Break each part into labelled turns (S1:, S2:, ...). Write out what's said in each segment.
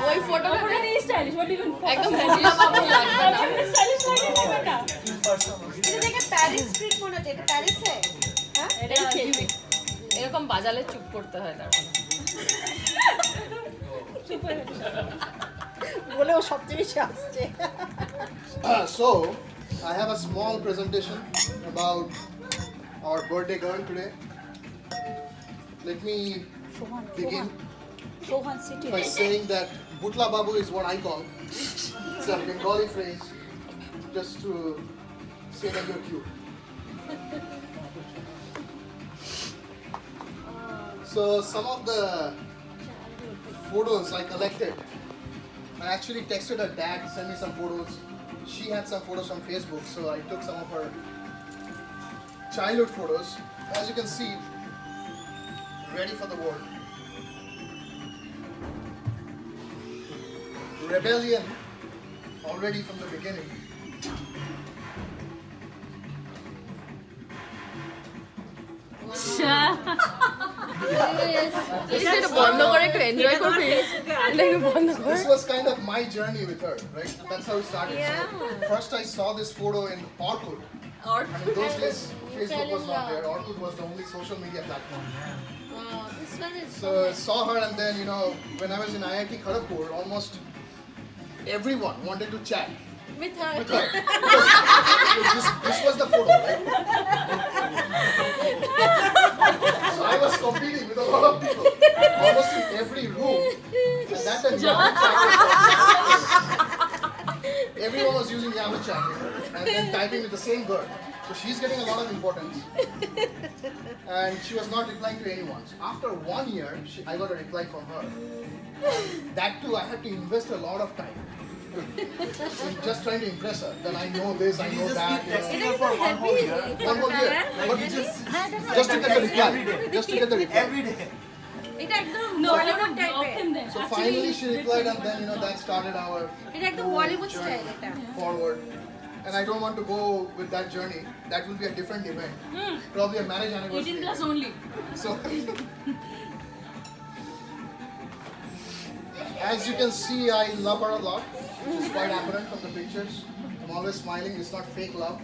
S1: ওই ফটোটা নেই স্টাইলিশ বলি একদম ভুলা বাবু লাগবে না স্টাইলিশ লাগে না বেটা এটা দেখে প্যারিস স্ট্রিট মনে হচ্ছে এটা প্যারিসে হ্যাঁ এটা এরকম বাজালে চুপ করতে হয় তারপর চুপ হয়ে বলে ও সবচেয়ে বেশি আসছে
S2: So I have a small presentation about our birthday girl today. Let me begin by saying that Butla Babu is what I call. It's a Bengali phrase just to say that you're cute. So some of the photos I collected, I actually texted her dad to send me some photos. She had some photos from Facebook, so I took some of her childhood photos. As you can see, ready for the world. Rebellion already from the beginning. This was kind of my journey with her, right? That's how it started.
S1: Yeah.
S2: So first I saw this photo in Orkut. And in those days, Facebook was not there. Orkut was the only social media platform.
S1: This one is
S2: So I saw her, and then, you know, when I was in IIT Kharagpur, almost everyone wanted to chat
S1: with her.
S2: with her. Because this was the photo, right? So I was competing with a lot of people, almost in every room. And that time, everyone was using Yahoo Chat and then typing with the same girl. So she's getting a lot of importance. And she was not replying to anyone. So after 1 year, I got a reply from her. And that too, I had to invest a lot of time. Just trying to impress her. Then I know this, I know that.
S3: Texting her for 1 whole year.
S2: 1 whole year. But just to get the reply. Just to get the reply.
S3: Every day.
S1: এটা একদম বলিউড টাইপের
S2: So finally she replied, and then, you know, that started our
S1: এটা একদম Bollywood style এটা
S2: forward. And I don't want to go with that journey. That will be a different event. Probably a marriage anniversary.
S1: 18 plus only.
S2: So, as you can see, I love her a lot. It's quite apparent from the pictures. I'm always smiling. It's not fake love.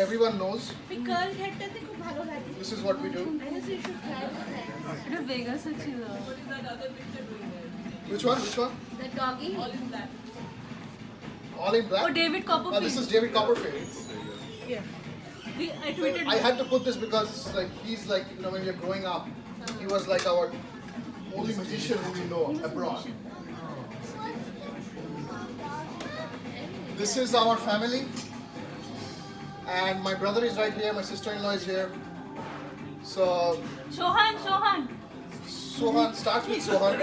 S2: Everyone knows.
S1: এই curl হেডটাতে খুব ভালো লাগে
S2: This is what we do.
S1: I guess you should try that. এটা ভেগাসে ছিল
S2: Which one? Which one?
S1: The doggy.
S2: All in black?
S1: Oh, David Copperfield.
S2: This is David Copperfield.
S1: I tweeted.
S2: I had to put this because, like, he's like, you know, when we were growing up, he was like our only magician who we know abroad. This is our family, and my brother is right here. My sister-in-law is here. So
S1: Sohan.
S2: Sohan starts with Sohan.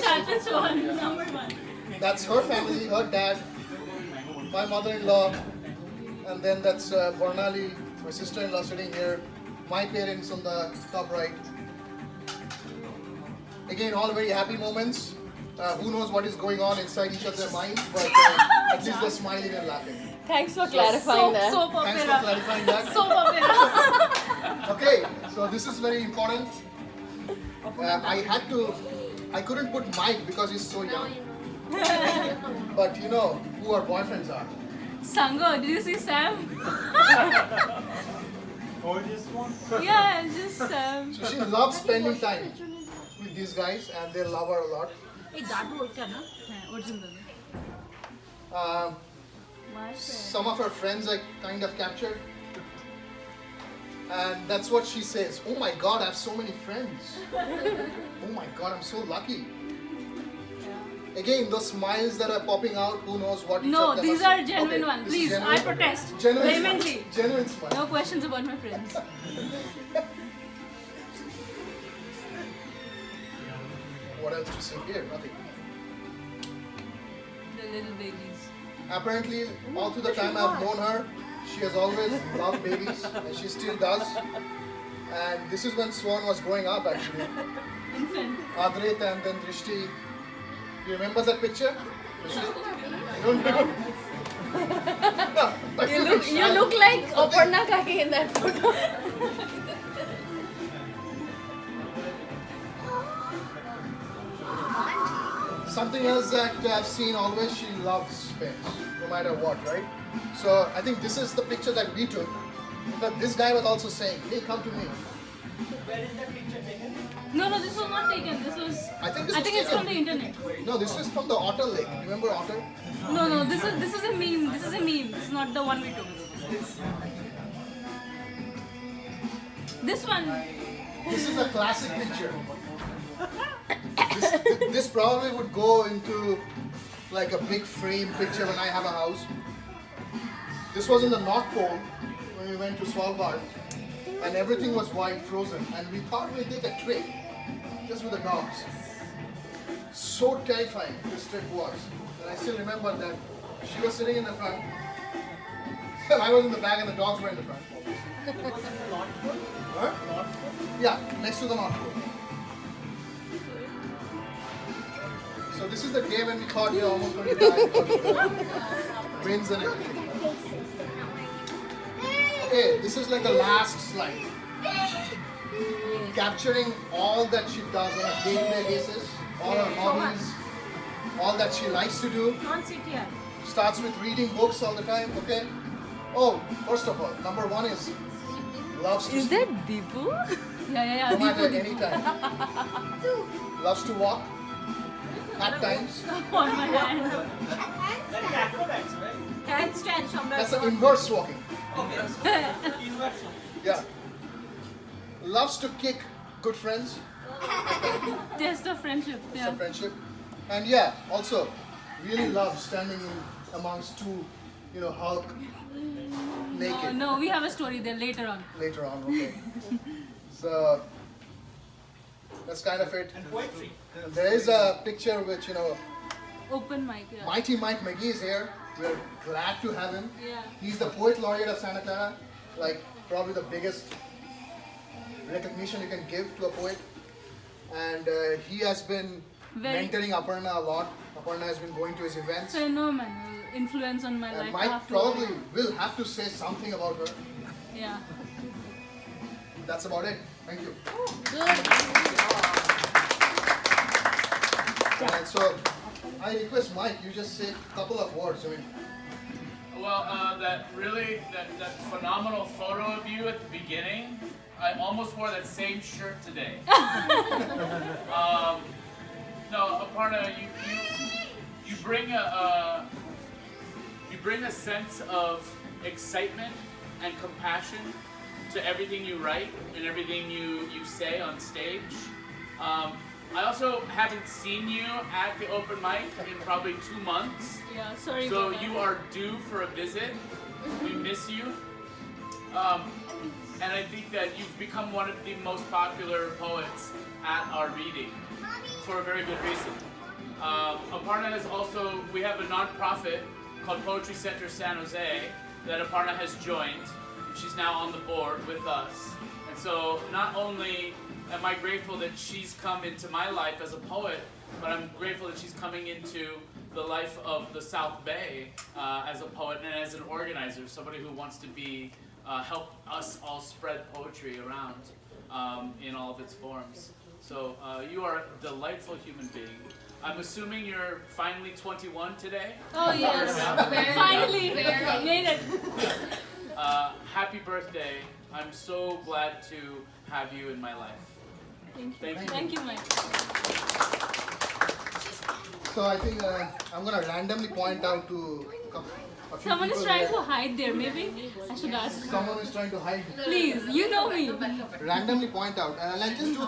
S1: Start with Sohan, number 1.
S2: That's her family, her dad, my mother-in-law, and then that's Barnali, my sister-in-law sitting here, my parents on the top right. Again, all very happy moments. Who knows what is going on inside each of their minds, but at least they're smiling and laughing.
S1: Thanks for clarifying that.
S2: Thanks for clarifying that.
S1: Soap opera.
S2: Okay, so this is very important. I couldn't put Mike because he's so young. But you know who our boyfriends are.
S1: Sango, did you see Sam?
S3: Oh, this one?
S1: Yeah, just Sam.
S2: So she loves spending time with these guys, and they love her a lot.
S1: এই দাদু ওটা না হ্যাঁ original
S2: Some of her friends I kind of captured, and that's what she says. Oh my God, I have so many friends. Oh my God, I'm so lucky. Again, those smiles that are popping out, who knows what each
S1: No,
S2: of them
S1: these are genuine
S2: Okay,
S1: ones.
S2: this is
S1: Please,
S2: genuine.
S1: I protest.
S2: Genuine
S1: Vehemently.
S2: smile. Genuine smile.
S1: No questions about my friends.
S2: What else to say here? Nothing.
S1: The little babies.
S2: Apparently, all through the time I've known her, she has always loved babies, and she still does. And this is when Swan was growing up, actually.
S1: Infant.
S2: Adrit and then Drishti. You remember that picture? Drishti? You don't remember? No, but
S1: You look like Aparna Kaki in that photo.
S2: something else that I've seen always, she loves pets, no matter what, right? So I think this is the picture that we took. But this guy was also saying, hey, come to me.
S4: Where is that picture taken?
S1: No, this was not taken. This was.
S2: I think this
S1: I
S2: was
S1: think it's
S2: taken.
S1: from the internet.
S2: No, this is from the Otter Lake. Remember Otter?
S1: No, this is a meme. This is a meme. This is not the one we took. This one.
S2: This is a classic picture. This probably would go into like a big frame picture when I have a house. This was in the North Pole when we went to Svalbard, and everything was white, frozen, and we thought we'd take a trip just with the dogs. So terrifying this trip was. And I still remember that she was sitting in the front, and I was in the back, and the dogs were in the front, obviously. Huh? Yeah, next to the North Pole. So this is the day when we thought we were almost going to die because of the winds and everything. Okay, this is like the last slide. Capturing all that she does on a day-to-day basis, all her hobbies, all that she likes to do. Starts with reading books all the time, okay? Oh, first of all, number one is loves to
S1: Is
S2: sleep,
S1: that Deepu? Yeah.
S2: no matter
S1: Deepu.
S2: any time. Loves to walk at times.
S1: On my hand.
S4: That is acrobats, right?
S1: Handstand.
S2: That's the inverse walking.
S4: Okay. Inverse.
S2: Yeah. Loves to kick good friends,
S1: Test of friendship.
S2: it's
S1: Yeah.
S2: a friendship. And yeah, also really loves standing in amongst two, Hulk naked
S1: No, we have a story there later on.
S2: later on, okay. So that's kind of it.
S4: And poetry.
S2: There is a picture which,
S1: Open mic. Yeah.
S2: Mighty Mike McGee is here. We're glad to have him.
S1: Yeah.
S2: He's the poet laureate of Santa Clara, like probably the biggest recognition you can give to a poet. And he has been
S1: Very-
S2: mentoring Aparna a lot. Aparna has been going to his events.
S1: Phenomenal influence on my
S2: And
S1: life.
S2: Mike
S1: after-
S2: probably will have to say something about her.
S1: Yeah.
S2: That's about it. Thank you. And so I request Mike, you just say a couple of words. I mean,
S5: Well, that phenomenal photo of you at the beginning, I almost wore that same shirt today. No, Aparna, you bring a sense of excitement and compassion to everything you write and everything you say on stage. I also haven't seen you at the open mic in probably 2 months.
S1: Yeah. Sorry.
S5: So
S1: about that.
S5: you are due for a visit. We miss you. And I think that you've become one of the most popular poets at our reading for a very good reason. Aparna has also, we have a nonprofit called Poetry Center San Jose that Aparna has joined. She's now on the board with us. And so not only am I grateful that she's come into my life as a poet, but I'm grateful that she's coming into the life of the South Bay as a poet and as an organizer, somebody who wants to be help us all spread poetry around in all of its forms. So you are a delightful human being. I'm assuming you're finally 21 today.
S1: Oh yes. Finally made it.
S5: Happy birthday. I'm so glad to have you in my life. Thank you.
S1: Thank you, Mike.
S2: so I think I'm gonna randomly point out to a few
S1: Someone is
S2: people
S1: trying
S2: here.
S1: to hide there. Maybe I should ask.
S2: Someone is trying to hide.
S1: Please, you know me.
S2: Randomly point out, and I'll just do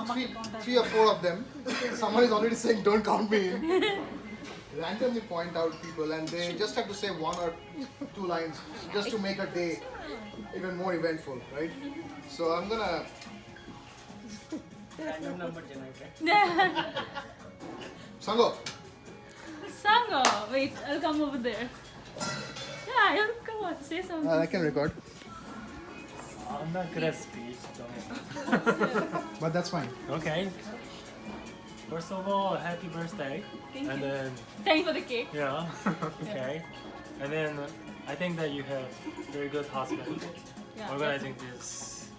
S2: three or four of them. Someone is already saying, "Don't count me in." Randomly point out people, and they just have to say 1 or 2 lines just to make a day even more eventful, right? So I'm gonna.
S4: Random number generator.
S2: Sango,
S1: Sango, wait, I'll come over there. Yeah, come on, say something.
S2: I can record,
S3: I'm not good at speech, so.
S2: but that's fine.
S3: Okay. First of all, happy birthday.
S1: Thank
S3: And
S1: you.
S3: then,
S1: Thank you for the cake.
S3: yeah, okay. And then I think that you have very good husband
S1: Yeah.
S3: organizing this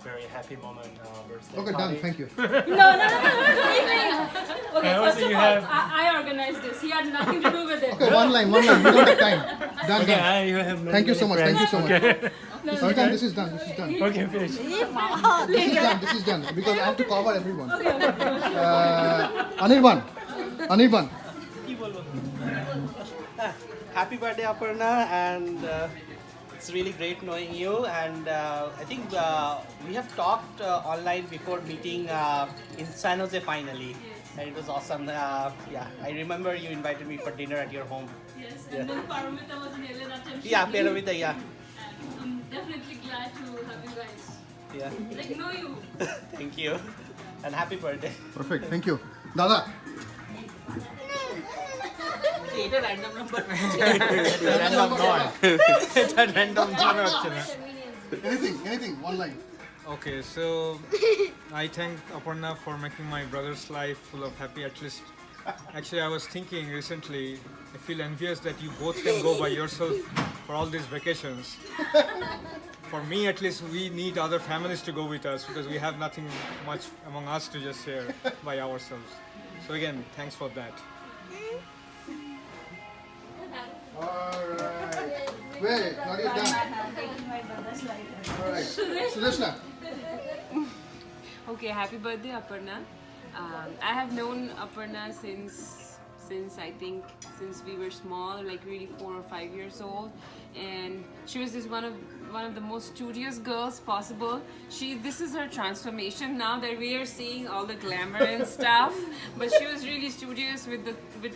S3: very happy moment. Birthday
S2: Okay,
S3: party.
S2: done. Thank you.
S1: No. Okay,
S3: And
S1: first
S3: also
S1: of
S3: you
S1: all,
S3: have-
S1: I organized this. He had nothing to do with it.
S2: Okay, one line. We don't have time. Done,
S3: Okay,
S2: done.
S3: you have
S2: Thank you so much. Thank you so much.
S3: Okay,
S2: Sultan, this is done. This is done.
S3: okay, finish.
S2: This is done. This is done. Because I have to cover everyone. Anirban.
S4: Happy birthday, Aparna, and it's really great knowing you. And I think we have talked online before meeting in San Jose finally, and it was awesome. Yeah, I remember you invited me for dinner at your home.
S1: Yes, and then Paramita was in LA that time.
S4: Yeah, Paramita, yeah.
S1: I'm definitely glad to have you guys.
S4: Yeah.
S1: Like, know you.
S4: Thank you, and happy birthday.
S2: Perfect. Thank you. Dada.
S4: Create a random number.
S2: Anything. One line.
S6: Okay, so I thank Aparna for making my brother's life full of happy. Actually, I was thinking recently, I feel envious that you both can go by yourself for all these vacations. For me, at least, we need other families to go with us because we have nothing much among us to just share by ourselves. So again, thanks for that.
S2: Alright. Wait, not yet done. Alright. Sudeshna.
S7: Okay, happy birthday, Aparna. I have known Aparna since I think since we were small, like really 4 or 5 years old, and she was just one of the most studious girls possible. This is her transformation now that we are seeing all the glamour and stuff. But she was really studious with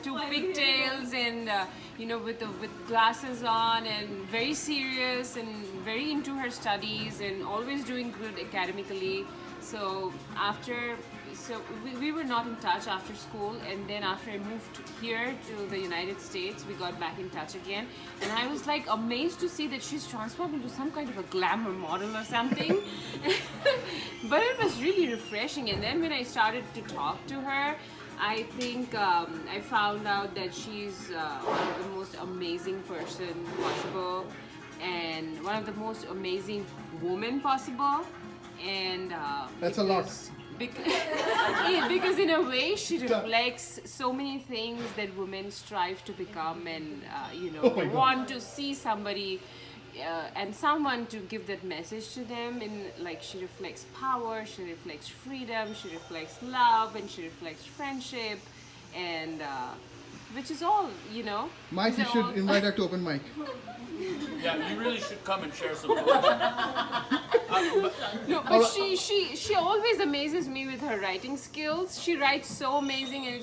S7: 2 pigtails and with glasses on, and very serious and very into her studies and always doing good academically. So we were not in touch after school, and then after I moved here to the United States, we got back in touch again, and I was like amazed to see that she's transformed into some kind of a glamour model or something. But it was really refreshing, and then when I started to talk to her, I think I found out that she's one of the most amazing person possible, and one of the most amazing women possible. And
S2: That's a lot.
S7: Because in a way she reflects so many things that women strive to become, and they want to see somebody and someone to give that message to them. And like, she reflects power, she reflects freedom, she reflects love, and she reflects friendship, and which is all,
S2: Mike, you
S7: these are
S2: should
S7: all-
S2: invite her to open mic.
S5: Yeah, you really should come and share some.
S7: No, but she always amazes me with her writing skills. She writes so amazing, and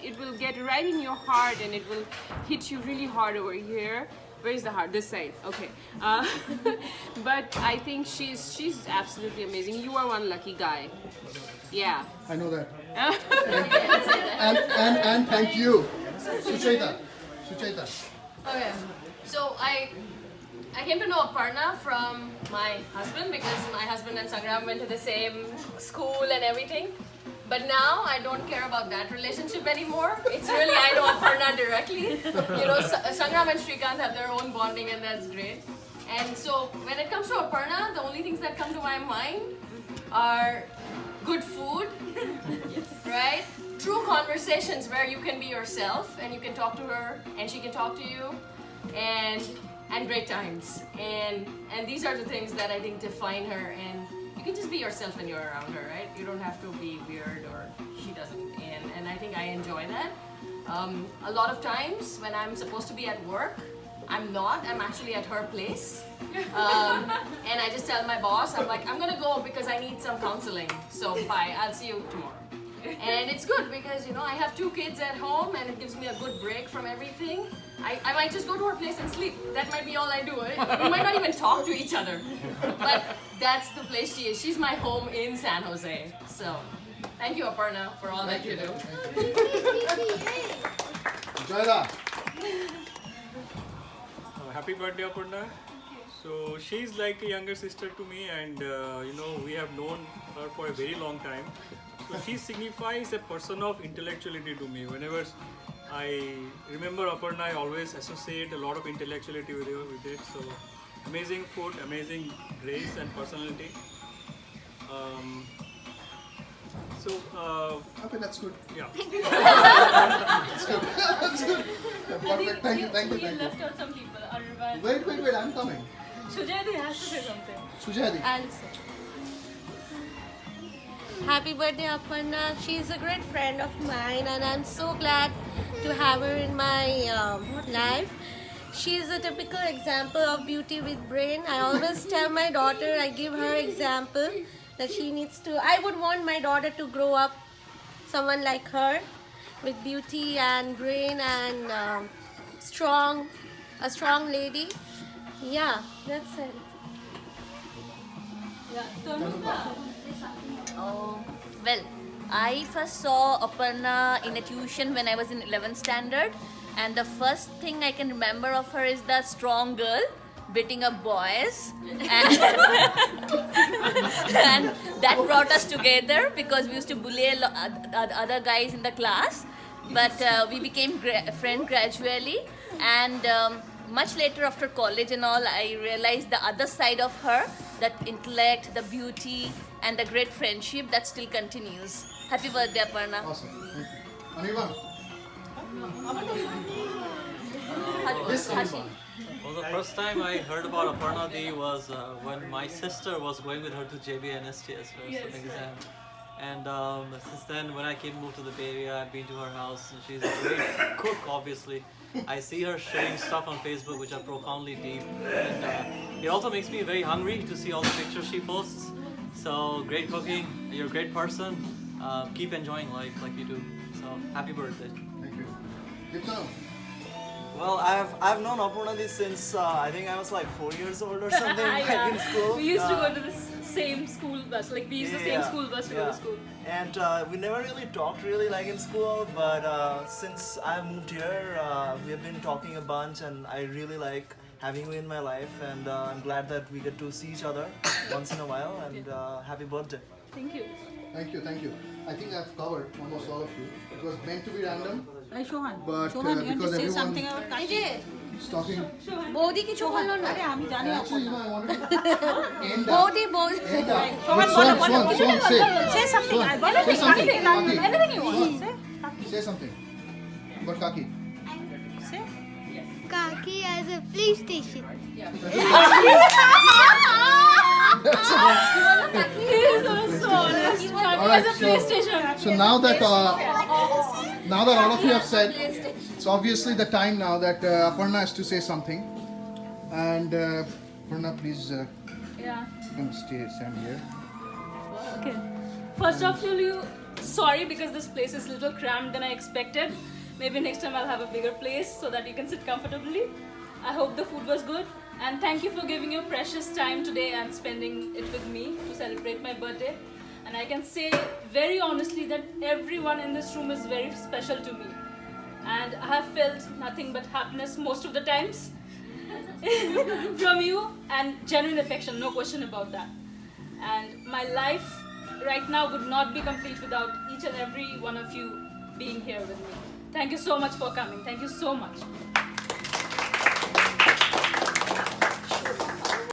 S7: it will get right in your heart, and it will hit you really hard over here. Where is the heart? This side. Okay. But I think she's absolutely amazing. You are one lucky guy. Yeah.
S2: I know that. and thank you. Suchaita.
S1: Okay, so I came to know Aparna from my husband, because my husband and Sangram went to the same school and everything. But now I don't care about that relationship anymore. It's really, I know Aparna directly. Sangram and Shrikant have their own bonding, and that's great. And so when it comes to Aparna, the only things that come to my mind are good food, right? True conversations where you can be yourself and you can talk to her and she can talk to you, and great times. And these are the things that I think define her, and you can just be yourself when you're around her, right? You don't have to be weird, or she doesn't. And I think I enjoy that. A lot of times when I'm supposed to be at work, I'm not. I'm actually at her place. And I just tell my boss, I'm like, I'm gonna go because I need some counseling. So bye, I'll see you tomorrow. And it's good because, I have 2 kids at home, and it gives me a good break from everything. I might just go to her place and sleep. That might be all I do. We might not even talk to each other. But that's the place she is. She's my home in San Jose. So thank you, Aparna, for all that you do.
S2: Jaida.
S6: Happy birthday, Aparna. So she's like a younger sister to me, and we have known her for a very long time. So she signifies a person of intellectuality to me. Whenever I remember Aparna, I always associate a lot of intellectuality with it. So amazing food, amazing grace and personality. So,
S2: Okay, that's good.
S6: yeah.
S2: That's good. That's good. Perfect. Thank you. Thank you.
S1: You
S2: Thank you.
S1: left out some people. Arvind.
S2: Wait. I'm coming.
S1: Shujadi has to say something.
S2: Sujadi.
S1: I'll say.
S8: Happy birthday, Aparna. She's a great friend of mine, and I'm so glad to have her in my life. She's a typical example of beauty with brain. I always tell my daughter, I give her example that she needs to. I would want my daughter to grow up someone like her, with beauty and brain and a strong lady. Yeah, that's it.
S1: Yeah, Tanuka.
S9: Oh, well, I first saw Aparna in a tuition when I was in 11th standard, and the first thing I can remember of her is the strong girl beating up boys, and, and that brought us together because we used to bully other guys in the class, but we became friends gradually, and much later after college and all, I realized the other side of her, that intellect, the beauty, and the great friendship that still continues. Happy birthday, Aparna.
S2: Awesome. Thank you. Anirban. Yes, Anirban.
S10: Well, the first time I heard about Aparna Di was when my sister was going with her to JBNSTS for some exam. And since then, when I moved to the Bay Area, I've been to her house, and she's a great cook, obviously. I see her sharing stuff on Facebook which are profoundly deep, and it also makes me very hungry to see all the pictures she posts. So, great cooking, you're a great person, keep enjoying life like you do. So, happy birthday.
S2: Thank you. Gitna.
S11: Well, I've known Aparna since I think I was like 4 years old or something back in school.
S1: We used to go to the same school bus, like we used the same school bus to go to school.
S11: And we never really talked like in school, but since I moved here, we have been talking a bunch, and I really like having you in my life, and I'm glad that we get to see each other once in a while, and happy birthday.
S1: Thank you.
S2: Thank you. Thank you. I think I've covered almost all of you. It was meant to be random,
S12: Shohan,
S2: but
S12: Shohan, you want
S2: because
S12: to say
S2: everyone
S12: something about Kashi?
S2: is talking.
S8: বৌদি কিছু বললো না
S12: আরে আমি জানি
S2: Actually,
S12: Aparna.
S2: I wanted to end up.
S8: বৌদি বৌদি
S2: End up.
S12: Shohan,
S2: Swan,
S12: বলো,
S2: say.
S12: Say something.
S2: Swan,
S12: বলো,
S2: say something. Kaki.
S1: Anything you want.
S2: Say something. But Kaki.
S12: Say.
S13: Kaki as a police station.
S2: Alright, so now that all of you have said, it's obviously the time now that Aparna has to say something. And Aparna, please come stand here.
S1: Okay. First of all, sorry because this place is a little cramped than I expected. Maybe next time I'll have a bigger place so that you can sit comfortably. I hope the food was good. And thank you for giving your precious time today and spending it with me to celebrate my birthday. And I can say very honestly that everyone in this room is very special to me. And I have felt nothing but happiness most of the times from you, and genuine affection, no question about that. And my life right now would not be complete without each and every one of you being here with me. Thank you so much for coming. Thank you so much.